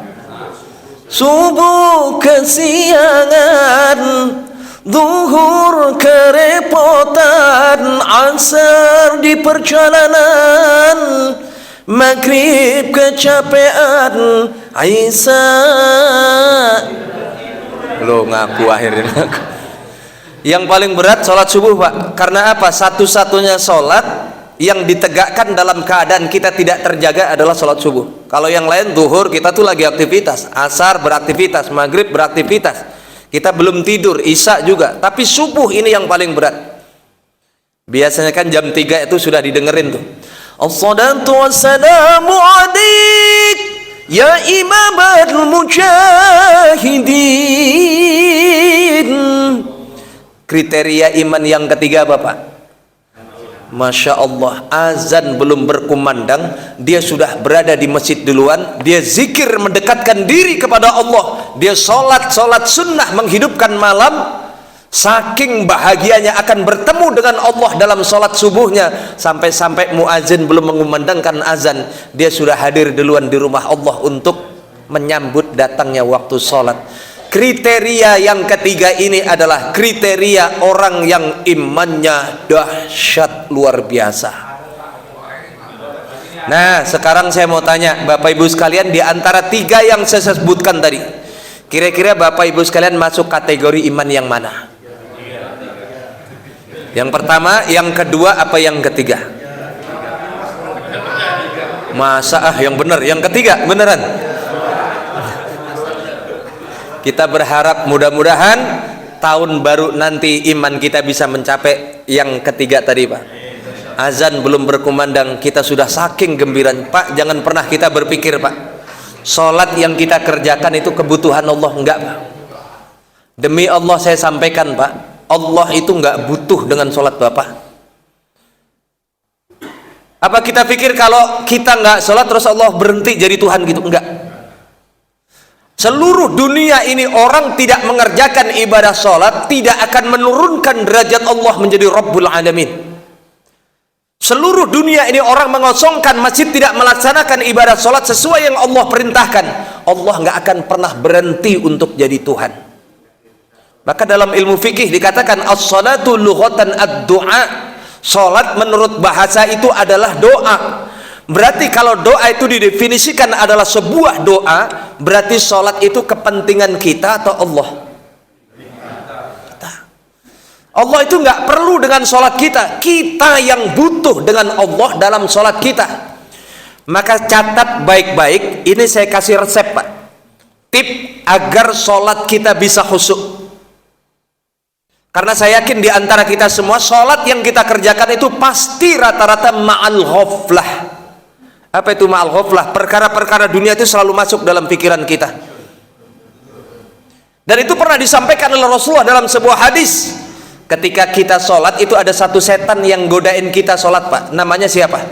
A: Subuh kesiangan, zuhur kerepotan, asar di perjalanan, maghrib kecapean, Isa. Lo ngaku akhirnya ngaku. Yang paling berat sholat subuh Pak. Karena apa? Satu-satunya sholat yang ditegakkan dalam keadaan kita tidak terjaga adalah sholat subuh. Kalau yang lain zuhur kita tuh lagi aktivitas, asar beraktivitas, maghrib beraktivitas, kita belum tidur, isya juga. Tapi subuh ini yang paling berat. Biasanya kan jam 3 itu sudah didengerin tuh, as-salatu wassalamu alaik ya imamul mujahidin. Kriteria iman yang ketiga Bapak, Masya Allah, azan belum berkumandang, dia sudah berada di masjid duluan, dia zikir mendekatkan diri kepada Allah, dia sholat sunnah menghidupkan malam, saking bahagianya akan bertemu dengan Allah dalam sholat subuhnya, sampai-sampai muazin belum mengumandangkan azan, dia sudah hadir duluan di rumah Allah untuk menyambut datangnya waktu sholat. Kriteria yang ketiga ini adalah kriteria orang yang imannya dahsyat luar biasa. Nah, sekarang saya mau tanya Bapak Ibu sekalian, di antara 3 yang saya sebutkan tadi, kira-kira Bapak Ibu sekalian masuk kategori iman yang mana? Yang pertama, yang kedua, apa yang ketiga? Masa yang benar, yang ketiga beneran? Kita berharap mudah-mudahan tahun baru nanti iman kita bisa mencapai yang ketiga tadi Pak. Azan belum berkumandang, kita sudah saking gembiranya Pak. Jangan pernah kita berpikir Pak, sholat yang kita kerjakan itu kebutuhan Allah, enggak Pak. Demi Allah saya sampaikan Pak, Allah itu enggak butuh dengan sholat Bapak. Apa kita pikir kalau kita enggak sholat terus Allah berhenti jadi Tuhan gitu? Enggak. Seluruh dunia ini orang tidak mengerjakan ibadah sholat tidak akan menurunkan derajat Allah menjadi Rabbul Alamin. Seluruh dunia ini orang mengosongkan masjid, tidak melaksanakan ibadah sholat sesuai yang Allah perintahkan, Allah nggak akan pernah berhenti untuk jadi Tuhan. Maka dalam ilmu fikih dikatakan as-salatu lughatan ad-du'a, sholat menurut bahasa itu adalah doa. Berarti kalau doa itu didefinisikan adalah sebuah doa, berarti sholat itu kepentingan kita atau Allah? Kita. Allah itu nggak perlu dengan sholat kita, kita yang butuh dengan Allah dalam sholat kita. Maka catat baik-baik, ini saya kasih resep Pak, tip agar sholat kita bisa khusyuk. Karena saya yakin di antara kita semua sholat yang kita kerjakan itu pasti rata-rata ma'al ghaflah. Apa itu ma'al ghaflah? Perkara-perkara dunia itu selalu masuk dalam pikiran kita. Dan itu pernah disampaikan oleh Rasulullah dalam sebuah hadis. Ketika kita sholat itu ada satu setan yang godain kita sholat Pak. Namanya siapa?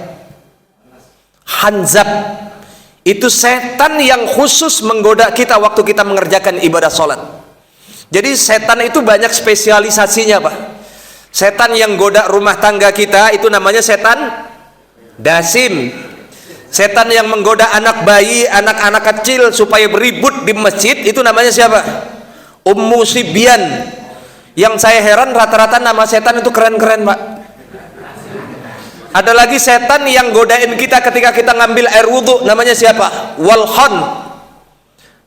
A: Hanzab. Itu setan yang khusus menggoda kita waktu kita mengerjakan ibadah sholat. Jadi setan itu banyak spesialisasinya Pak. Setan yang goda rumah tangga kita itu namanya setan dasim. Setan yang menggoda anak bayi, anak-anak kecil supaya beribut di masjid itu namanya siapa? Ummu Sibyan. Yang saya heran rata-rata nama setan itu keren-keren Pak. Ada lagi setan yang godain kita ketika kita ngambil air wudhu, namanya siapa? Walhon.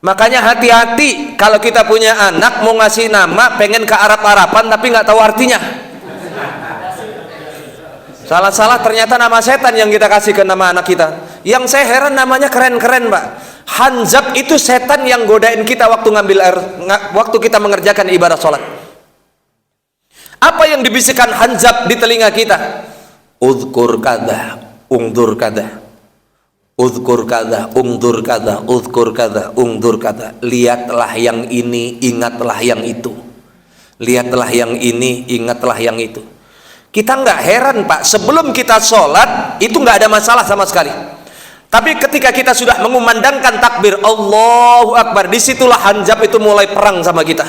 A: Makanya hati-hati kalau kita punya anak mau ngasih nama pengen ke Arab-Araban tapi nggak tahu artinya. Salah-salah ternyata nama setan yang kita kasih ke nama anak kita. Yang saya heran namanya keren-keren Pak. Hanzab itu setan yang godain kita waktu ngambil air, waktu kita mengerjakan ibadah sholat. Apa yang dibisikkan Hanzab di telinga kita? Udhkur kada, ungdur kada. Udhkur kada, ungdur kada, udhkur kada, ungdur kada. Lihatlah yang ini, ingatlah yang itu. Lihatlah yang ini, ingatlah yang itu. Kita nggak heran Pak, sebelum kita sholat itu nggak ada masalah sama sekali. Tapi ketika kita sudah mengumandangkan takbir Allahu Akbar, disitulah Hanzab itu mulai perang sama kita.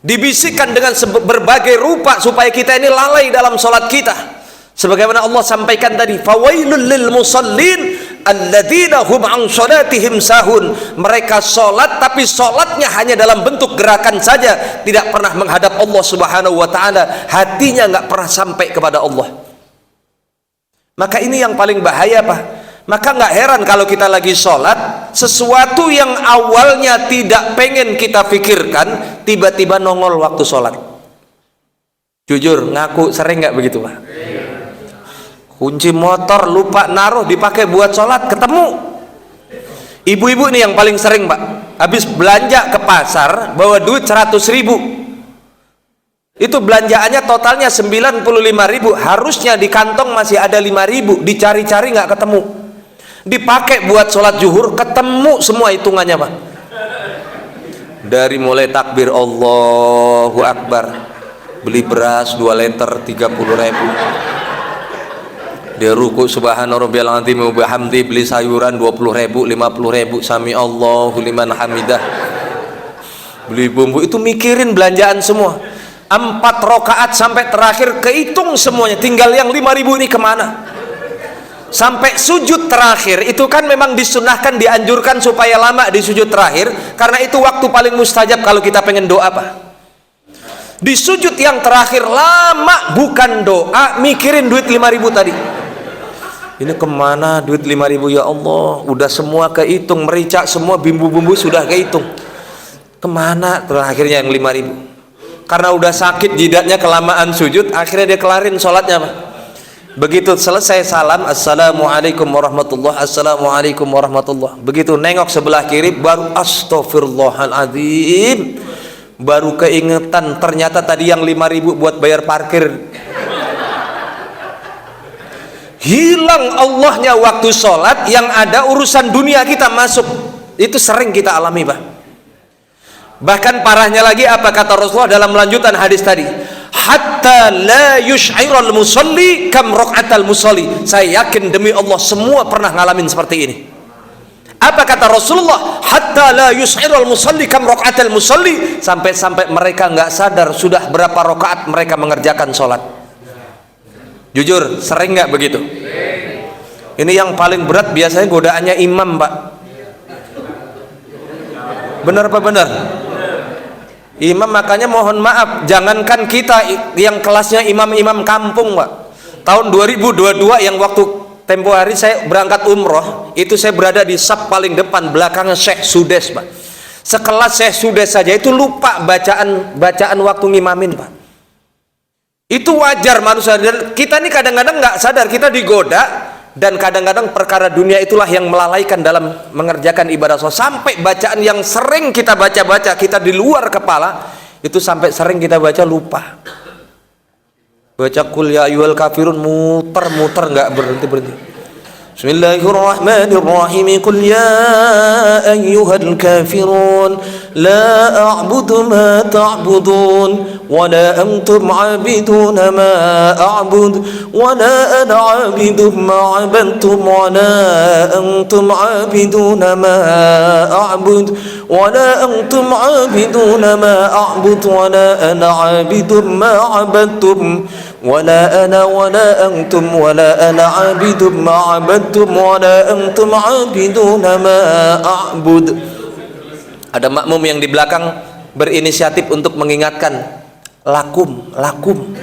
A: Dibisikkan dengan berbagai rupa supaya kita ini lalai dalam sholat kita. Sebagaimana Allah sampaikan tadi, fawailul lil musallin alladzina hum an salatihim sahun. Mereka sholat tapi sholatnya hanya dalam bentuk gerakan saja, tidak pernah menghadap Allah Subhanahu wa taala, hatinya nggak pernah sampai kepada Allah. Maka ini yang paling bahaya, Pak. Maka nggak heran kalau kita lagi sholat, sesuatu yang awalnya tidak pengen kita pikirkan tiba-tiba nongol waktu sholat. Jujur ngaku sering nggak begitu, Pak? Kunci motor lupa naruh, dipakai buat sholat, ketemu. Ibu-ibu nih yang paling sering, Pak. Habis belanja ke pasar bawa duit 100.000, itu belanjaannya totalnya 95.000, harusnya di kantong masih ada 5.000, dicari-cari nggak ketemu, dipakai buat sholat zuhur, ketemu semua hitungannya, Pak. Dari mulai takbir Allahu Akbar, beli beras 2 liter 30.000, dia ruku subhana rabbiyal azim wa bihamdi, beli sayuran 20.000 50.000, sami Allahu liman hamidah, beli bumbu, itu mikirin belanjaan semua. 4 rakaat sampai terakhir kehitung semuanya, tinggal yang 5.000 ini kemana. Sampai sujud terakhir itu kan memang disunahkan, dianjurkan supaya lama di sujud terakhir, karena itu waktu paling mustajab kalau kita pengen doa, Pak. Di sujud yang terakhir lama, bukan doa, mikirin duit 5.000 tadi. Ini kemana duit 5.000 ya Allah, udah semua kehitung, merica semua, bumbu-bumbu sudah kehitung, kemana terakhirnya yang 5.000. Karena udah sakit jidatnya kelamaan sujud, akhirnya dia kelarin sholatnya, Pak. Begitu selesai salam, assalamualaikum warahmatullah, assalamualaikum warahmatullah, begitu nengok sebelah kiri baru astaghfirullahaladzim, baru keingetan ternyata tadi yang 5.000 buat bayar parkir. Hilang Allahnya waktu sholat, yang ada urusan dunia kita masuk. Itu sering kita alami, Pak. Bahkan parahnya lagi, apa kata Rasulullah dalam lanjutan hadis tadi, hatta la yush'iral musalli kam raq'atal musalli. Saya yakin demi Allah semua pernah ngalamin seperti ini. Apa kata Rasulullah? Hatta la yush'iral musalli kam raq'atal musalli, sampai-sampai mereka nggak sadar sudah berapa rakaat mereka mengerjakan sholat. Jujur sering nggak begitu? Ini yang paling berat biasanya godaannya imam, Pak. Benar apa benar? Imam, makanya mohon maaf, jangankan kita yang kelasnya imam-imam kampung, Pak. Tahun 2022 yang waktu tempo hari saya berangkat umroh, itu saya berada di saf paling depan, belakangnya Syekh Sudes, Pak. Sekelas Syekh Sudes saja itu lupa bacaan waktu ngimamin, Pak. Itu wajar manusia, dan kita ini kadang-kadang nggak sadar kita digoda, dan kadang-kadang perkara dunia itulah yang melalaikan dalam mengerjakan ibadah sholat. Sampai bacaan yang sering kita baca-baca, kita di luar kepala, itu sampai sering kita baca lupa. Baca kul ya ayyuhal kafirun muter-muter nggak berhenti-berhenti. Bismillahirrahmanirrahim. Qul ya ayyuhal kafirun la a'budu ma ta'budun wa la antum 'abiduna ma a'bud wa la ana 'abidun ma 'abadtum wa la antum 'abiduna ma a'bud wa la antum 'abiduna ma a'bud wa la ana 'abidun ma 'abadtum ولا أنا ولا أنتم ولا أنا عابد ما عبدتم ولا أنتم عابدون ما أعبد. Ada makmum yang di belakang berinisiatif untuk mengingatkan, lakum, lakum,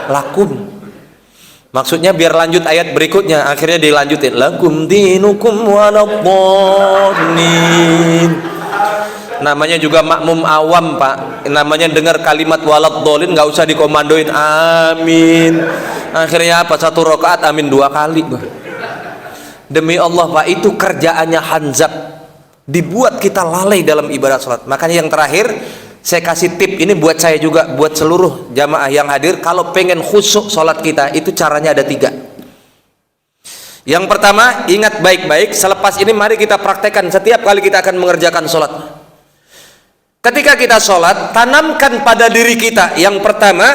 A: lakum. Maksudnya biar lanjut ayat berikutnya, akhirnya dilanjutin, lakum dinukum waladdallin. Namanya juga makmum awam, Pak. Namanya dengar kalimat waladdallin nggak usah dikomandoin amin. Akhirnya apa? 1 rakaat amin 2 kali, Pak. Demi Allah, Pak, itu kerjaannya hanzab, dibuat kita lalai dalam ibadah sholat. Makanya yang terakhir saya kasih tip ini buat saya juga, buat seluruh jamaah yang hadir, kalau pengen khusyuk sholat kita, itu caranya ada 3. Yang pertama, ingat baik-baik, selepas ini mari kita praktekkan setiap kali kita akan mengerjakan sholat. Ketika kita sholat, tanamkan pada diri kita, yang pertama,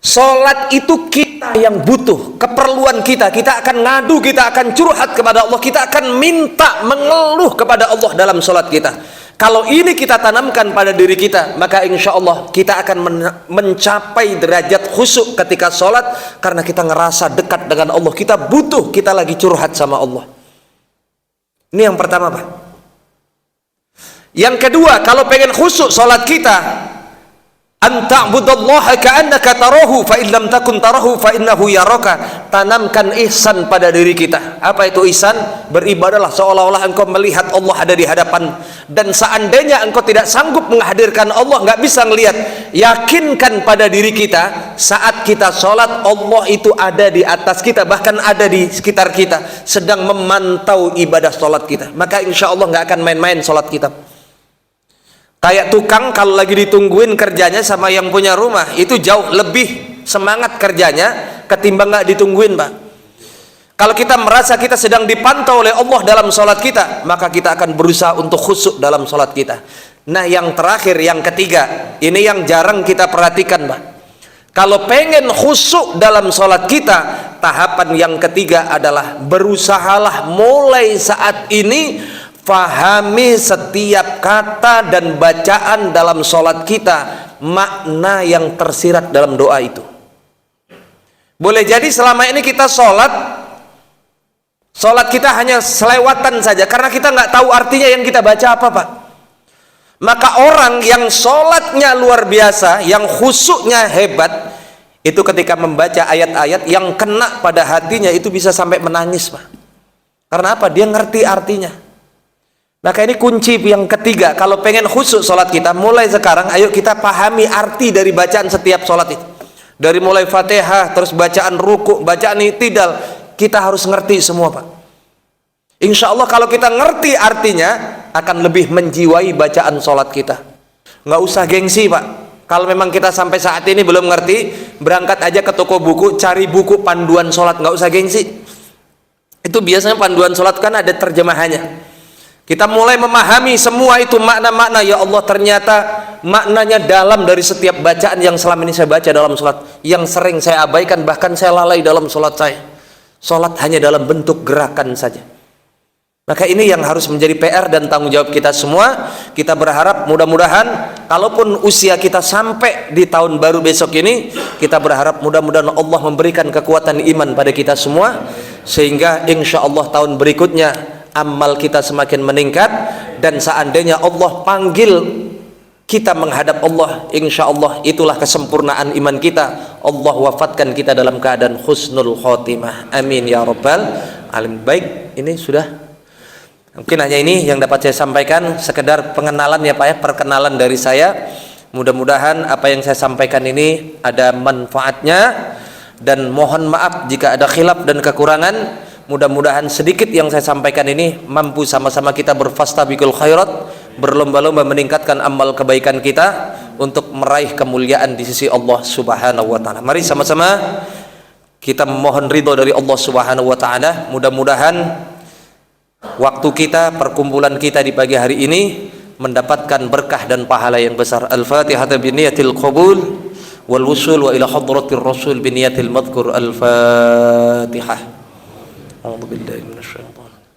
A: sholat itu kita yang butuh, keperluan kita, kita akan ngadu, kita akan curhat kepada Allah, kita akan minta, mengeluh kepada Allah dalam sholat kita. Kalau ini kita tanamkan pada diri kita, maka insya Allah kita akan mencapai derajat khusyuk ketika sholat, karena kita ngerasa dekat dengan Allah. Kita butuh, kita lagi curhat sama Allah. Ini yang pertama, Pak. Yang kedua, kalau pengen khusyuk sholat kita, an ta'budallaha ka'annaka tarahu fa in lam takun tarahu fa innahu yaraka. Tanamkan ihsan pada diri kita. Apa itu ihsan? Beribadahlah seolah-olah engkau melihat Allah ada di hadapan. Dan seandainya engkau tidak sanggup menghadirkan Allah, nggak bisa ngelihat, yakinkan pada diri kita saat kita sholat Allah itu ada di atas kita, bahkan ada di sekitar kita, sedang memantau ibadah sholat kita. Maka insya Allah nggak akan main-main sholat kita. Kayak tukang kalau lagi ditungguin kerjanya sama yang punya rumah, itu jauh lebih semangat kerjanya ketimbang nggak ditungguin, Pak. Kalau kita merasa kita sedang dipantau oleh Allah dalam sholat kita, maka kita akan berusaha untuk khusyuk dalam sholat kita. Nah, yang terakhir, yang ketiga, ini yang jarang kita perhatikan, Pak. Kalau pengen khusyuk dalam sholat kita, tahapan yang ketiga adalah berusahalah mulai saat ini fahami setiap kata dan bacaan dalam sholat kita, makna yang tersirat dalam doa itu. Boleh jadi selama ini kita sholat kita hanya selewatan saja, karena kita nggak tahu artinya yang kita baca apa, Pak. Maka orang yang sholatnya luar biasa, yang khusyuknya hebat, itu ketika membaca ayat-ayat yang kena pada hatinya, itu bisa sampai menangis, Pak. Karena apa? Dia ngerti artinya. Maka ini kunci yang ketiga. Kalau pengen khusyuk sholat kita, mulai sekarang ayo kita pahami arti dari bacaan setiap sholat itu. Dari mulai Fatihah, terus bacaan ruku, bacaan i'tidal, kita harus ngerti semua, Pak. Insya Allah kalau kita ngerti artinya, akan lebih menjiwai bacaan sholat kita. Nggak usah gengsi, Pak. Kalau memang kita sampai saat ini belum ngerti, berangkat aja ke toko buku, cari buku panduan sholat, nggak usah gengsi. Itu biasanya panduan sholat kan ada terjemahannya. Kita mulai memahami semua itu makna-makna. Ya Allah, ternyata maknanya dalam dari setiap bacaan yang selama ini saya baca dalam sholat, yang sering saya abaikan, bahkan saya lalai dalam sholat saya. Sholat hanya dalam bentuk gerakan saja. Maka ini yang harus menjadi PR dan tanggung jawab kita semua. Kita berharap mudah-mudahan kalaupun usia kita sampai di tahun baru besok ini, kita berharap mudah-mudahan Allah memberikan kekuatan iman pada kita semua, sehingga insya Allah tahun berikutnya amal kita semakin meningkat, dan seandainya Allah panggil kita menghadap Allah, insya Allah itulah kesempurnaan iman kita. Allah wafatkan kita dalam keadaan husnul khotimah. Amin ya rabbal alamin. Baik, ini sudah mungkin hanya ini yang dapat saya sampaikan, sekedar pengenalan ya Pak ya, perkenalan dari saya. Mudah-mudahan apa yang saya sampaikan ini ada manfaatnya, dan mohon maaf jika ada khilaf dan kekurangan. Mudah-mudahan sedikit yang saya sampaikan ini mampu sama-sama kita berfastabiqul khairat, berlomba-lomba meningkatkan amal kebaikan kita untuk meraih kemuliaan di sisi Allah Subhanahu wa taala. Mari sama-sama kita memohon ridho dari Allah Subhanahu wa taala. Mudah-mudahan waktu kita, perkumpulan kita di pagi hari ini mendapatkan berkah dan pahala yang besar. Al-Fatihah biniyatil qabul wal wusul wa ila hadratir rasul biniyatil madhkur. Al-Fatihah. A'udzu billahi minasyaitonir rajim.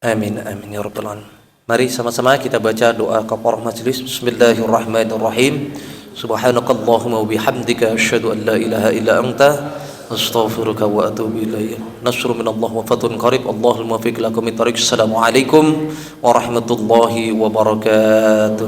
A: Amin amin ya rabbal alamin. Mari sama-sama kita baca doa kafaraah majelis. Bismillahirrahmanirrahim. Subhanakallahumma wa bihamdika asyhadu an la ilaha illa anta astaghfiruka wa atubu ilaik. Nasrun minallah wa fathun qarib. Allahumma fiq lakum min tariq. Assalamualaikum warahmatullahi wabarakatuh.